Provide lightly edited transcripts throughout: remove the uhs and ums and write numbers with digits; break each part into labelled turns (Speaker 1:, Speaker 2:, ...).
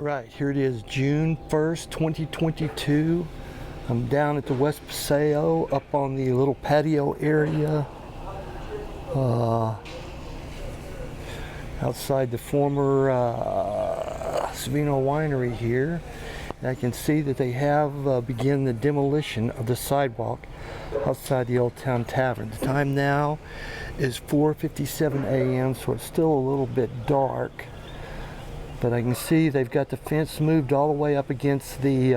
Speaker 1: Right, here it is, June 1st, 2022. I'm down at the West Paseo, up on the little patio area, outside the former Vino Winery here. And I can see that they have begun the demolition of the sidewalk outside the old Town Tavern. The time now is 4:57 a.m., so it's still a little bit dark. But I can see they've got the fence moved all the way up against the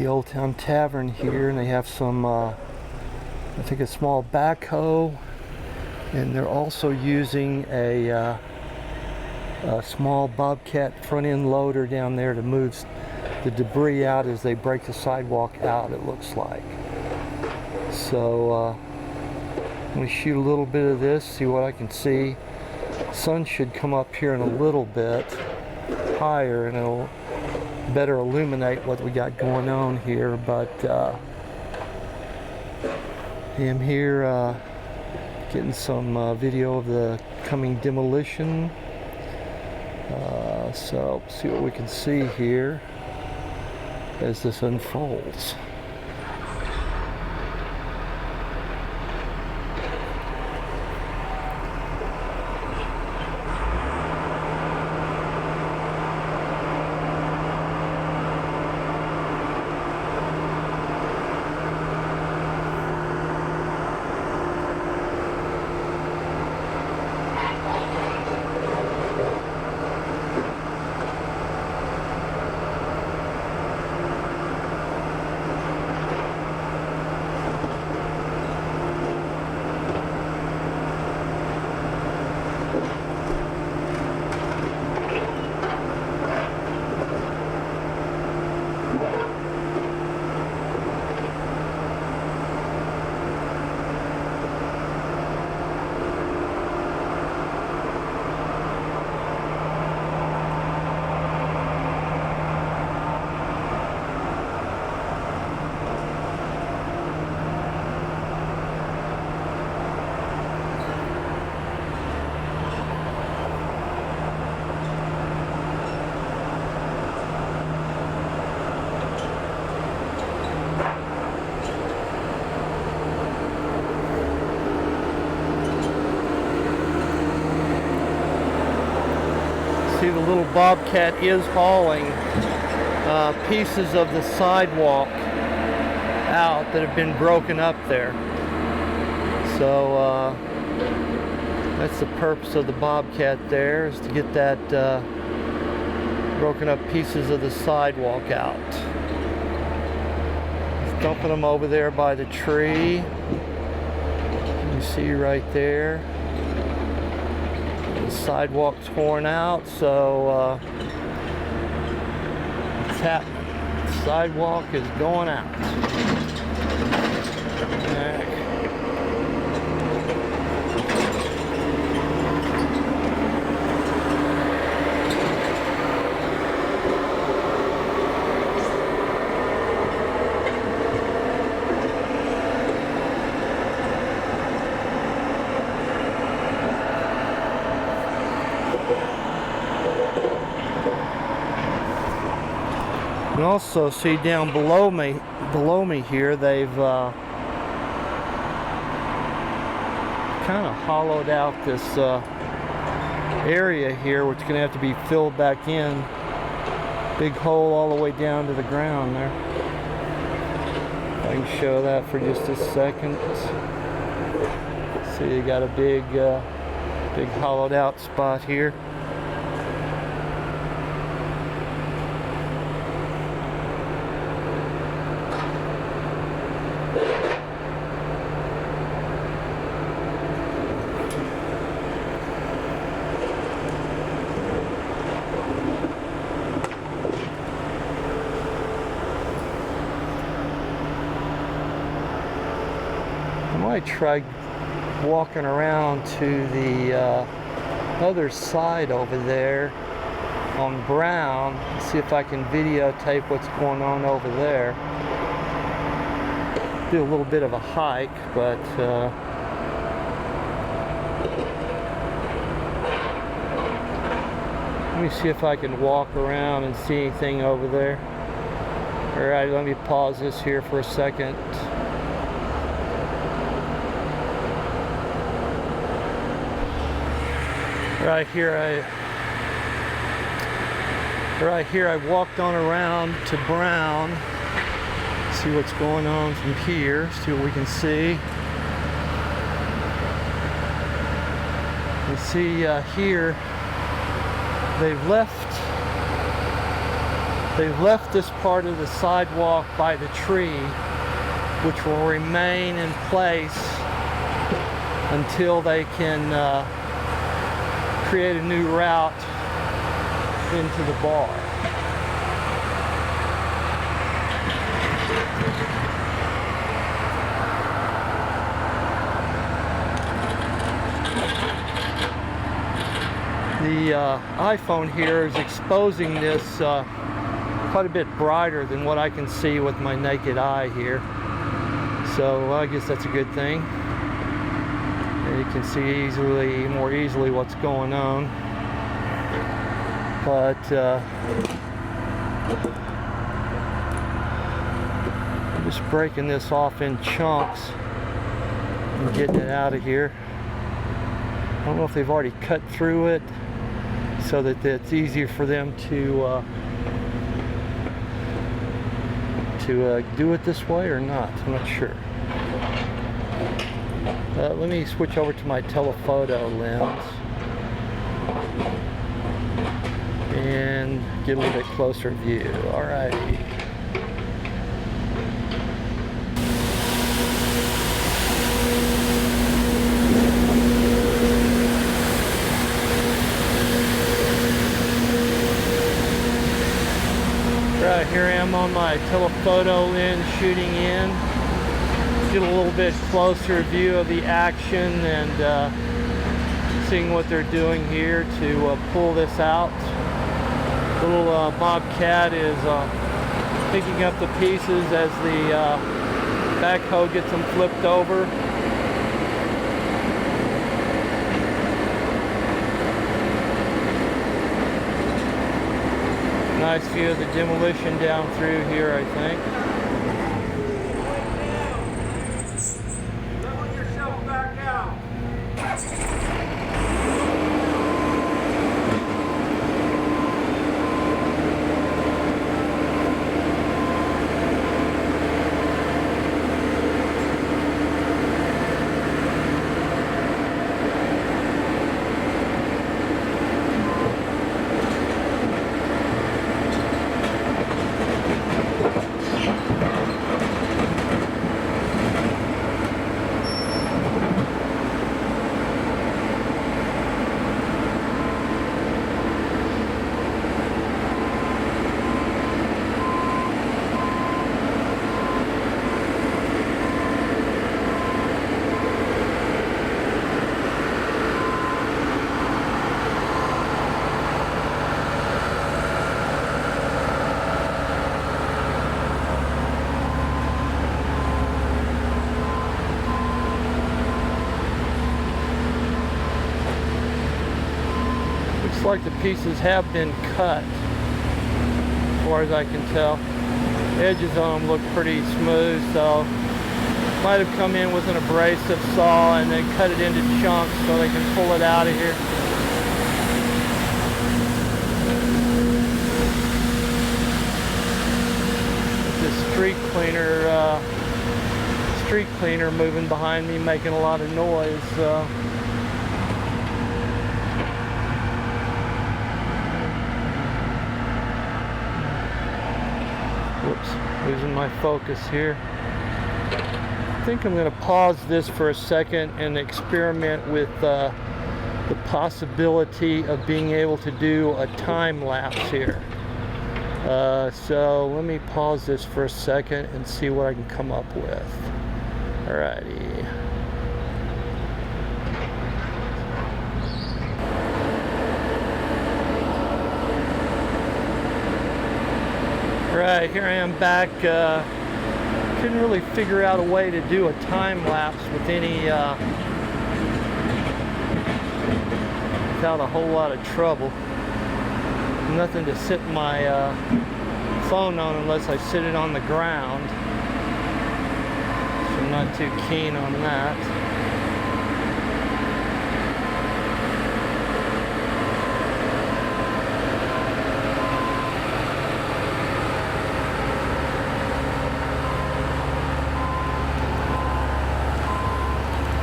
Speaker 1: Old Town Tavern here, and they have some, I think, a small backhoe, and they're also using a small Bobcat front-end loader down there to move the debris out as they break the sidewalk out, it looks like. So I'm going to shoot a little bit of this, see what I can see. Sun should come up here in a little bit higher and it'll better illuminate what we got going on here, but I'm here getting some video of the coming demolition, so see what we can see here as this unfolds. See, the little Bobcat is hauling pieces of the sidewalk out that have been broken up there. So that's the purpose of the Bobcat there, is to get that broken up pieces of the sidewalk out. He's dumping them over there by the tree. You see right there. The sidewalk torn out, so it's happening. The sidewalk is going out. Okay. You can also see down below me here, they've kind of hollowed out this area here, which is going to have to be filled back in. Big hole all the way down to the ground there. I can show that for just a second. See, you got a big hollowed out spot here. I might try walking around to the other side over there on Brown, see if I can videotape what's going on over there. Do a little bit of a hike, but Let me see if I can walk around and see anything over there. Alright, let me pause this here for a second. Right here I walked on around to Brown. See what's going on from here. See what we can see. You see here they've left this part of the sidewalk by the tree, which will remain in place until they can create a new route into the bar. The iPhone here is exposing this quite a bit brighter than what I can see with my naked eye here. So I guess that's a good thing. And you can see more easily what's going on. But I'm just breaking this off in chunks and getting it out of here. I don't know if they've already cut through it so that it's easier for them to do it this way or not. I'm not sure. Let me switch over to my telephoto lens and get a little bit closer view. Alrighty. Right, here I am on my telephoto lens shooting in. Get a little bit closer view of the action and seeing what they're doing here to pull this out. The little Bobcat is picking up the pieces as the backhoe gets them flipped over. Nice view of the demolition down through here, I think.
Speaker 2: Level your shovel back out.
Speaker 1: Like the pieces have been cut, as far as I can tell. Edges on them look pretty smooth, so might have come in with an abrasive saw and then cut it into chunks so they can pull it out of here. This street cleaner moving behind me, making a lot of noise. Losing my focus here. I think I'm going to pause this for a second and experiment with the possibility of being able to do a time lapse here. So let me pause this for a second and see what I can come up with. Alrighty. Right, here I am back. Couldn't really figure out a way to do a time lapse with any without a whole lot of trouble. nothing to sit my phone on unless I sit it on the ground. So I'm not too keen on that.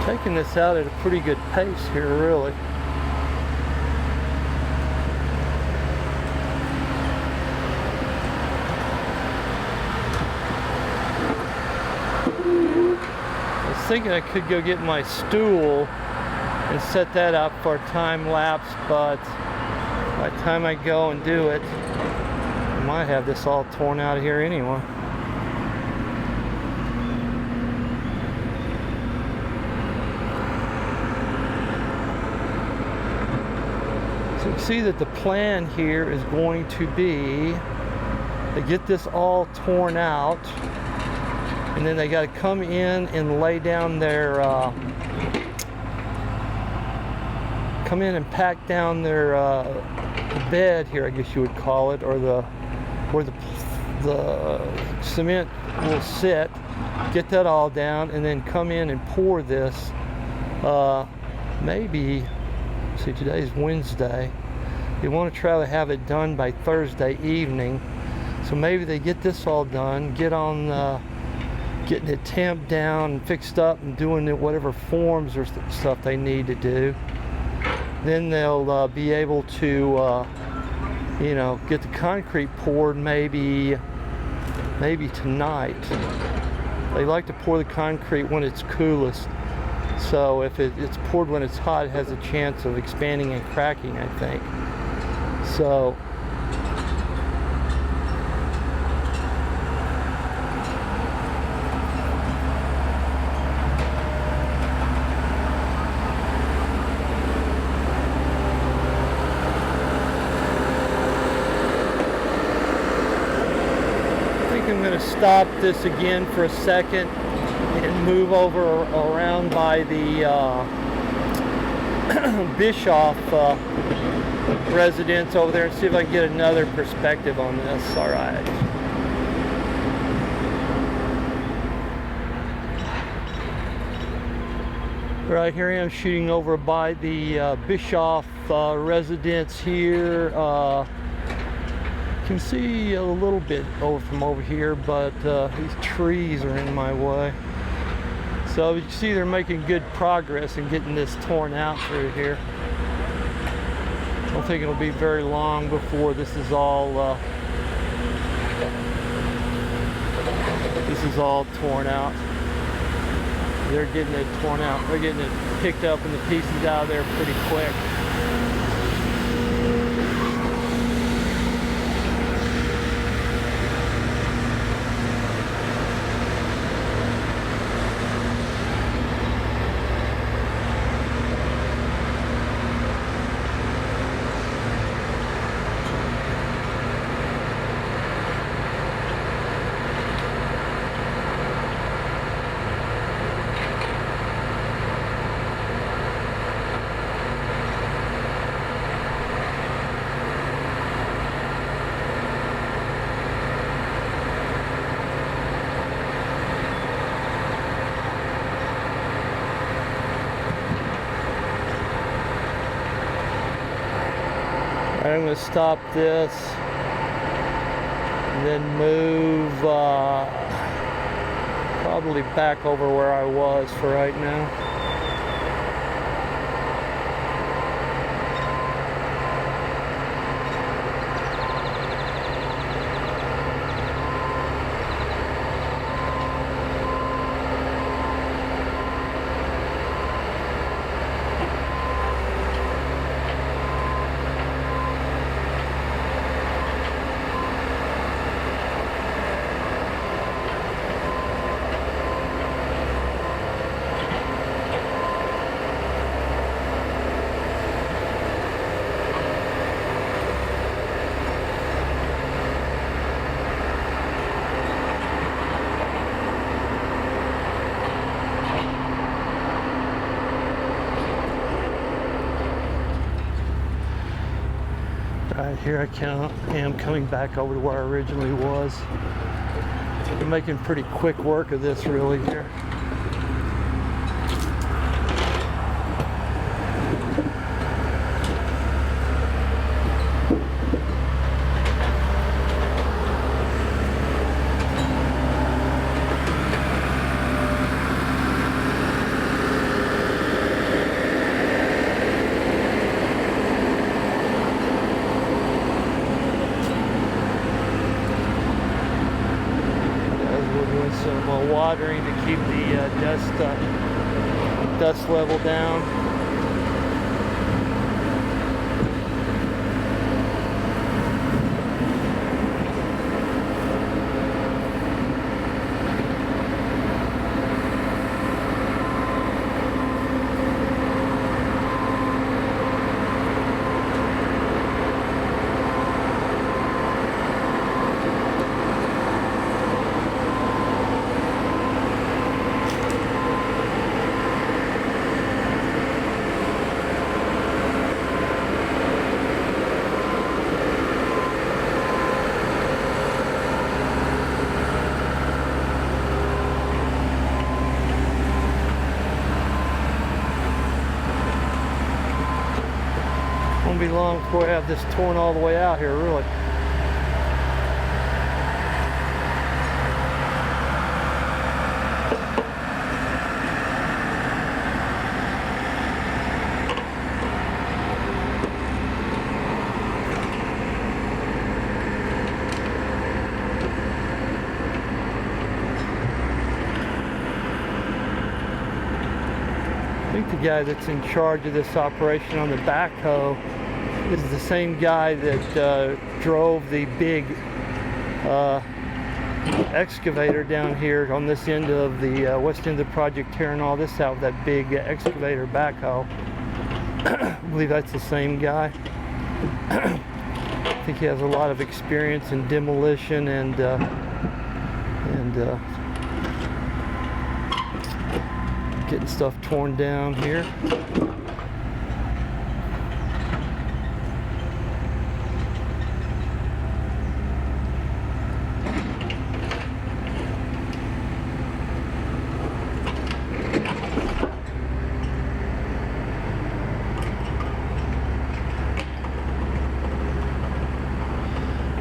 Speaker 1: Taking this out at a pretty good pace here, really. I was thinking I could go get my stool and set that up for a time lapse, but by the time I go and do it, I might have this all torn out of here anyway. So you see that the plan here is going to be to get this all torn out, and then they got to come in and lay down their come in and pack down their bed here, I guess you would call it, or where the cement will sit. Get that all down, and then come in and pour this. Maybe, see, today's Wednesday. They want to try to have it done by Thursday evening. So maybe they get this all done, get on getting it tamped down and fixed up and doing whatever forms or stuff they need to do. Then they'll be able to, you know, get the concrete poured maybe tonight. They like to pour the concrete when it's coolest. So if it's poured when it's hot, it has a chance of expanding and cracking, I think. So I'm going to stop this again for a second and move over around by the Bischoff residence over there and see if I can get another perspective on this. All right. Right here I am shooting over by the Bischoff residence here. You can see a little bit from over here, but these trees are in my way. So you see they're making good progress in getting this torn out through here. I don't think it'll be very long before this is all torn out. They're getting it torn out. They're getting it picked up and the pieces out of there pretty quick. I'm going to stop this and then move probably back over where I was for right now. Alright, here I am coming back over to where I originally was. I'm making pretty quick work of this really here. Some watering to keep the dust level down. Won't be long before I have this torn all the way out here, really. I think the guy that's in charge of this operation on the backhoe is the same guy that drove the big excavator down here on this end of the west end of the project, tearing all this out with that big excavator backhoe. I believe that's the same guy. I think he has a lot of experience in demolition and getting stuff torn down here.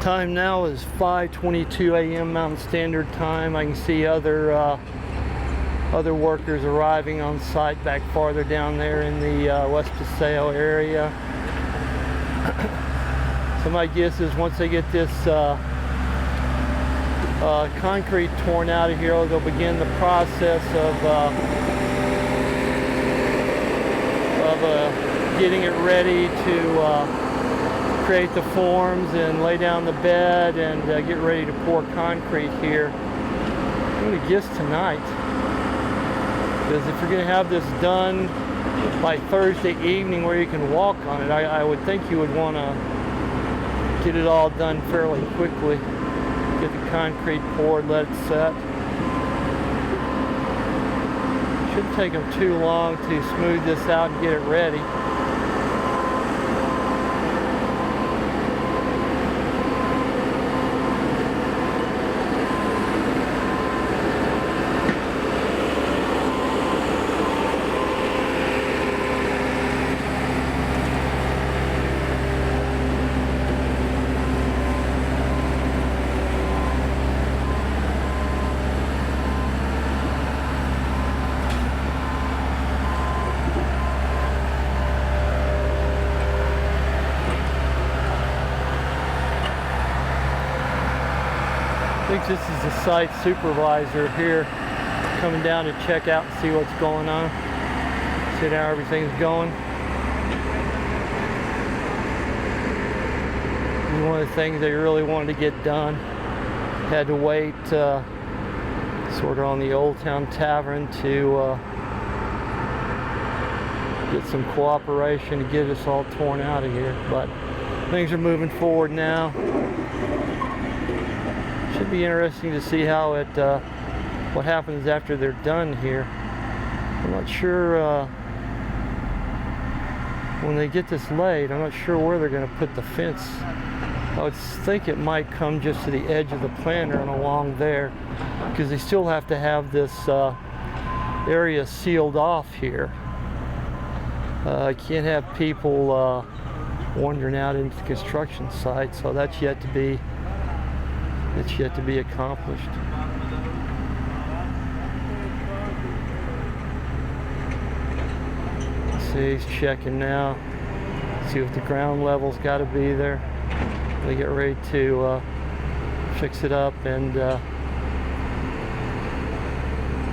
Speaker 1: Time now is 5:22 a.m. Mountain Standard Time. I can see other workers arriving on site back farther down there in the West Paseo area. So my guess is once they get this concrete torn out of here, they'll begin the process of getting it ready to create the forms and lay down the bed and get ready to pour concrete here. I'm going to guess tonight, because if you're going to have this done by Thursday evening where you can walk on it, I would think you would want to get it all done fairly quickly. Get the concrete poured, let it set. Shouldn't take them too long to smooth this out and get it ready. I think this is the site supervisor here coming down to check out and see what's going on, see how everything's going. And one of the things they really wanted to get done, had to wait sort of on the Old Town Tavern to get some cooperation to get us all torn out of here, but things are moving forward now. Should be interesting to see how what happens after they're done here. I'm not sure when they get this laid, I'm not sure where they're going to put the fence. I would think it might come just to the edge of the planter and along there, because they still have to have this area sealed off here. I can't have people wandering out into the construction site, so that's yet to be accomplished. See, he's checking now. See if the ground level's got to be there. They get ready to fix it up and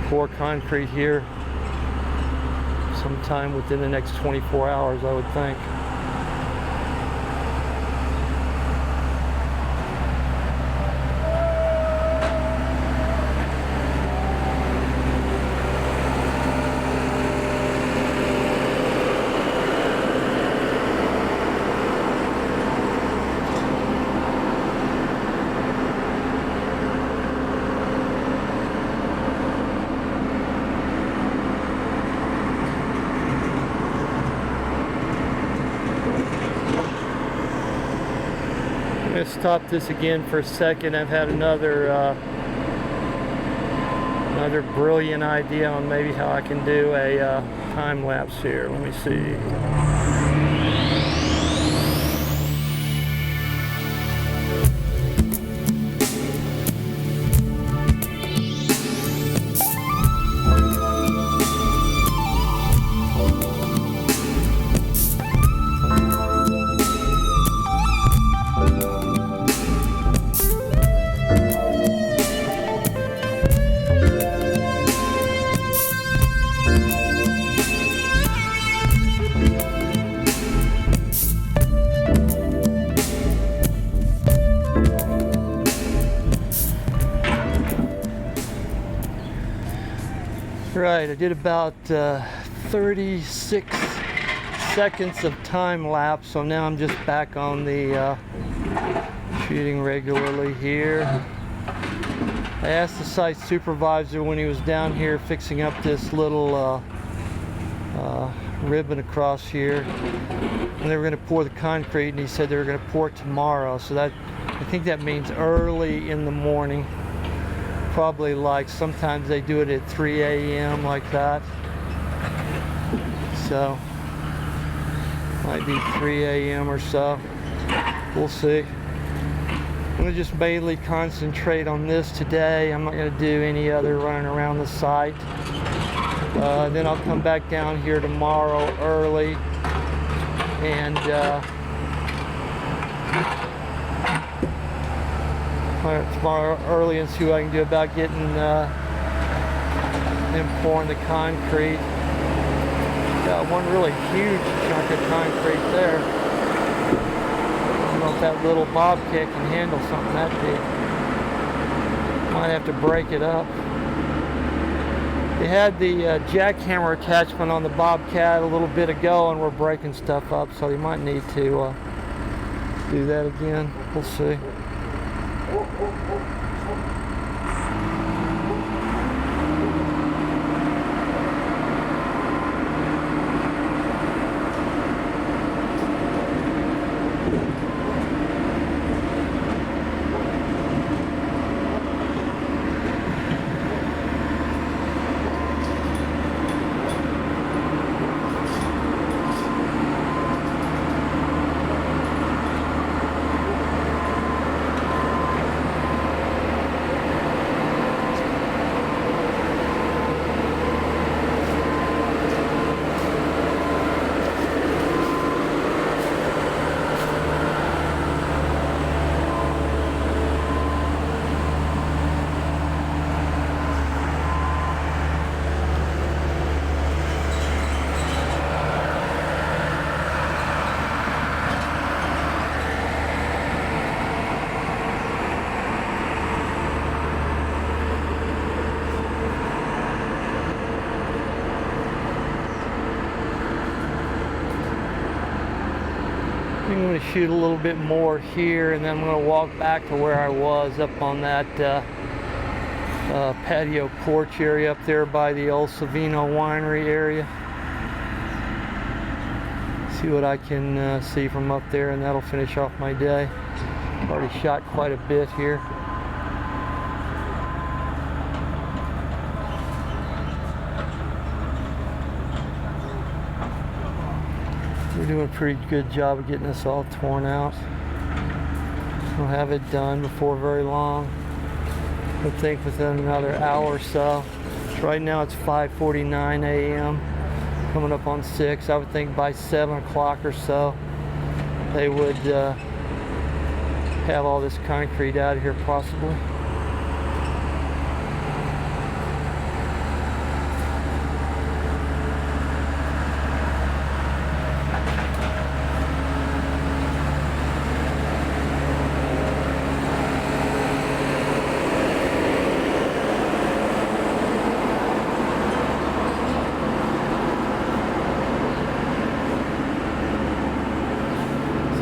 Speaker 1: pour concrete here sometime within the next 24 hours, I would think. I'm going to stop this again for a second. I've had another brilliant idea on maybe how I can do a time lapse here. Let me see. Right, I did about 36 seconds of time lapse, so now I'm just back on the shooting regularly here. I asked the site supervisor when he was down here fixing up this little ribbon across here, and they were going to pour the concrete, and he said they were going to pour it tomorrow, so that I think that means early in the morning. Probably like sometimes they do it at 3 a.m. like that, so might be 3 a.m. or so. We'll see. I'm going to just mainly concentrate on this today. I'm not going to do any other running around the site. Then I'll come back down here tomorrow early and tomorrow early and see what I can do about getting them pouring the concrete. Got one really huge chunk of concrete there. I don't know if that little bobcat can handle something that big. Might have to break it up. They had the jackhammer attachment on the bobcat a little bit ago, and we're breaking stuff up, so you might need to do that again. We'll see. I'm going to shoot a little bit more here, and then I'm going to walk back to where I was up on that patio porch area up there by the old Vino Winery area. See what I can see from up there, and that'll finish off my day. Already shot quite a bit here. We're doing a pretty good job of getting this all torn out. We'll have it done before very long. I think within another hour or so. Right now it's 5:49 a.m. coming up on 6. I would think by 7 o'clock or so they would have all this concrete out of here possibly.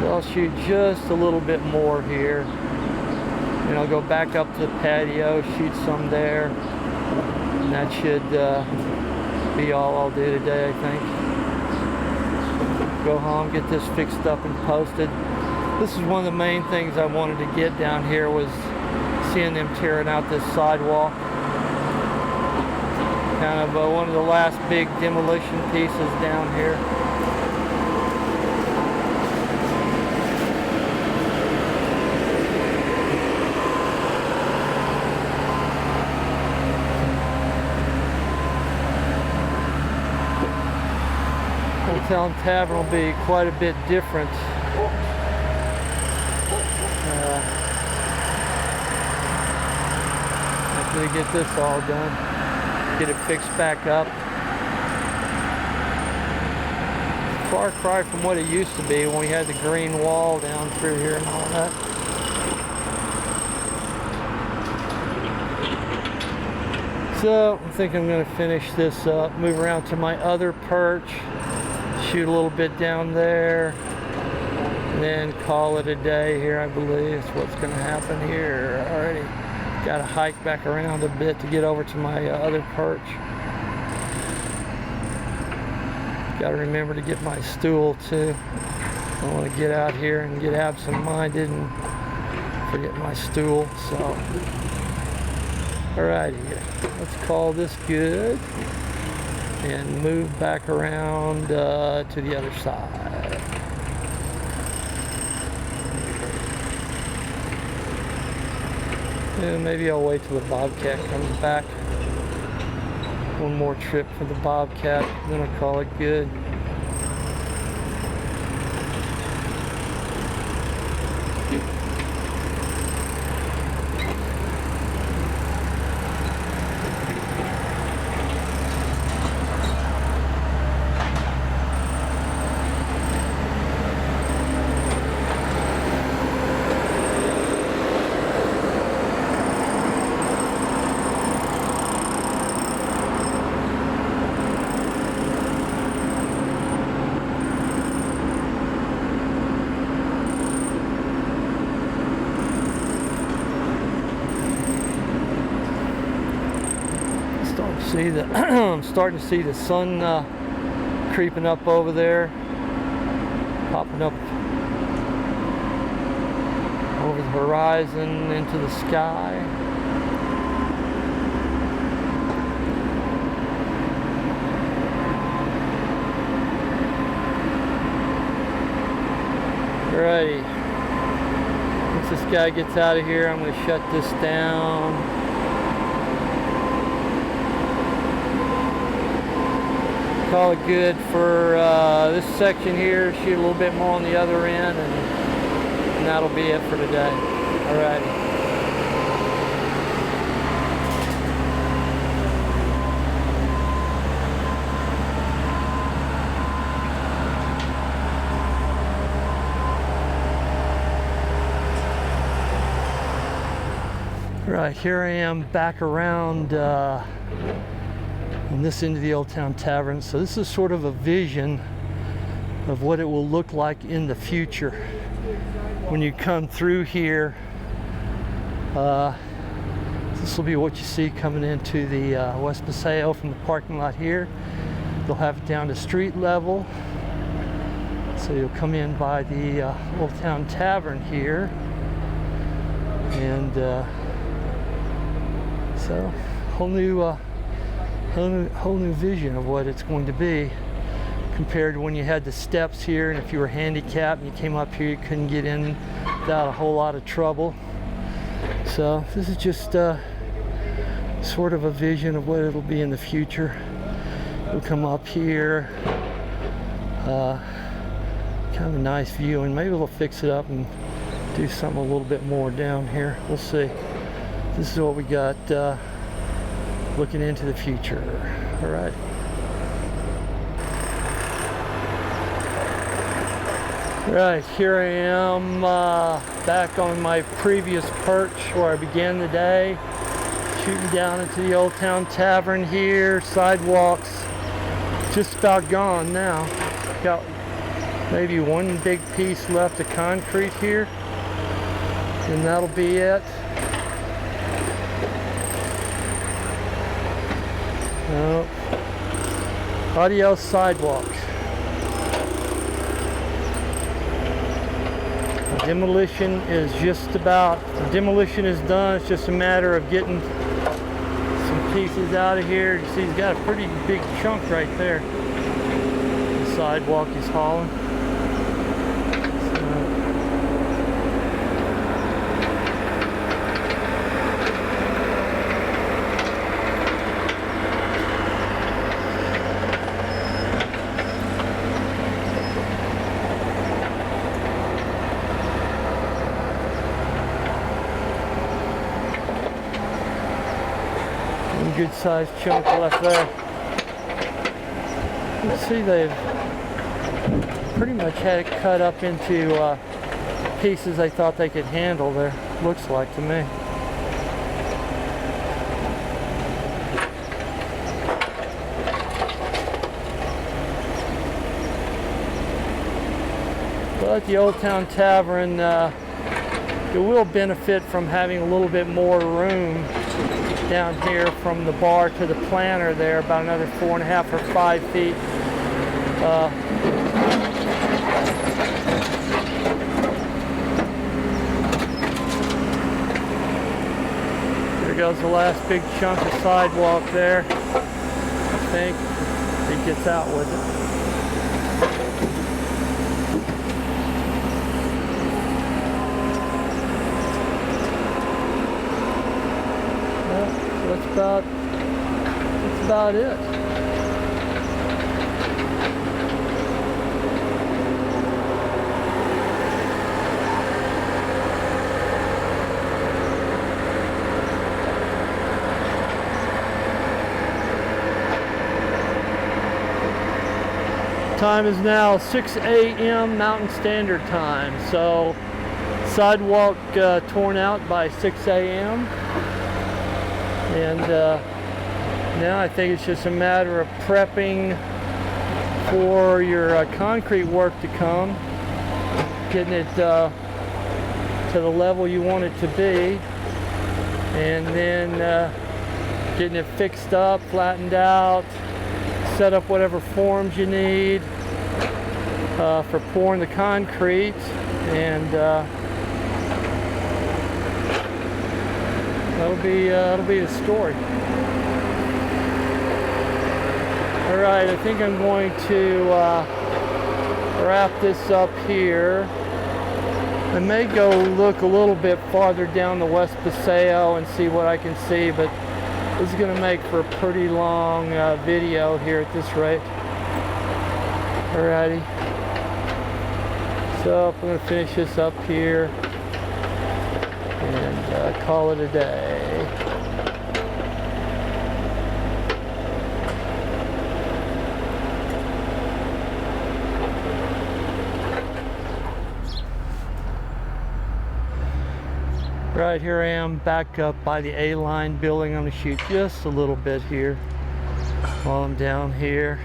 Speaker 1: I'll shoot just a little bit more here, and I'll go back up to the patio, shoot some there, and that should be all I'll do today, I think. Go home, get this fixed up and posted. This is one of the main things I wanted to get down here, was seeing them tearing out this sidewalk. Kind of one of the last big demolition pieces down here. Town Tavern will be quite a bit different after we get this all done, get it fixed back up. Far cry from what it used to be when we had the green wall down through here and all that. So I think I'm going to finish this up, move around to my other perch, shoot a little bit down there, and then call it a day here. I believe that's what's going to happen here. Already got to hike back around a bit to get over to my other perch. Got to remember to get my stool too. I want to get out here and get absent-minded and forget my stool. So, alrighty, let's call this good and move back around to the other side. And maybe I'll wait till the Bobcat comes back. One more trip for the Bobcat, then I'll call it good. I'm starting to see the sun creeping up over there, popping up over the horizon into the sky. Alrighty, once this guy gets out of here, I'm going to shut this down. Call it good for this section here. Shoot a little bit more on the other end, and that'll be it for today. Alrighty. Right, here I am back around on this end of the Old Town Tavern. So this is sort of a vision of what it will look like in the future when you come through here. This will be what you see coming into the West Paseo from the parking lot here. They'll have it down to street level. So you'll come in by the Old Town Tavern here, and so whole new vision of what it's going to be compared to when you had the steps here, and if you were handicapped and you came up here, you couldn't get in without a whole lot of trouble. So this is just sort of a vision of what it'll be in the future. We'll come up here, kind of a nice view, and maybe we'll fix it up and do something a little bit more down here. We'll see. This is what we got looking into the future. All right. Right, here I am back on my previous perch where I began the day, shooting down into the Old Town Tavern here. Sidewalks just about gone now. Got maybe one big piece left of concrete here, and that'll be it. Adios sidewalks. Demolition is just about, the demolition is done. It's just a matter of getting some pieces out of here. You see he's got a pretty big chunk right there. The sidewalk he's hauling. Good sized chunk left there. You can see they've pretty much had it cut up into pieces they thought they could handle there, looks like to me. But the Old Town Tavern, it will benefit from having a little bit more room down here from the bar to the planter there, about another 4.5 or 5 feet. There goes the last big chunk of sidewalk there. I think he gets out with it. That's about it. Time is now 6 a.m. Mountain Standard Time. So sidewalk torn out by 6 a.m. And now I think it's just a matter of prepping for your concrete work to come, getting it to the level you want it to be, and then getting it fixed up, flattened out, set up whatever forms you need for pouring the concrete, and that'll be the story. All right, I think I'm going to wrap this up here. I may go look a little bit farther down the West Paseo and see what I can see, but this is going to make for a pretty long video here at this rate. Alrighty. So I'm going to finish this up here and call it a day. Right, here I am back up by the Aline building. I'm going to shoot just a little bit here while I'm down here.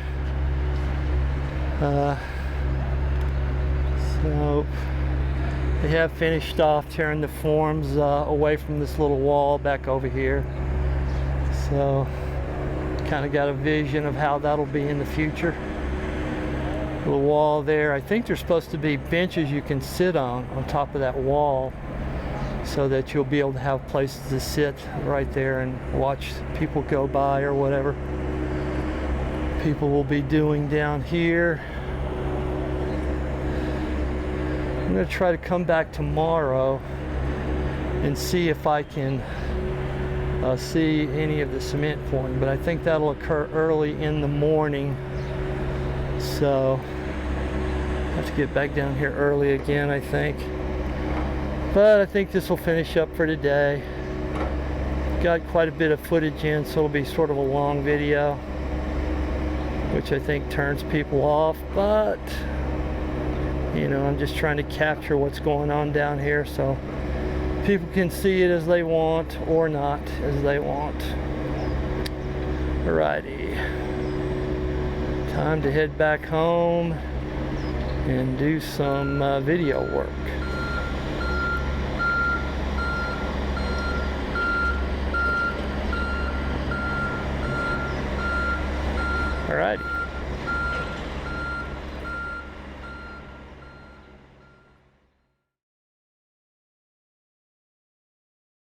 Speaker 1: So they have finished off tearing the forms away from this little wall back over here. So kind of got a vision of how that'll be in the future. The wall there. I think there's supposed to be benches you can sit on top of that wall, so that you'll be able to have places to sit right there and watch people go by or whatever people will be doing down here. I'm going to try to come back tomorrow and see if I can see any of the cement pouring, but I think that'll occur early in the morning, so I have to get back down here early again, I think. But I think this will finish up for today. Got quite a bit of footage in, so it'll be sort of a long video, which I think turns people off, but you know, I'm just trying to capture what's going on down here so people can see it as they want or not as they want. Alrighty, time to head back home and do some video work. Alrighty.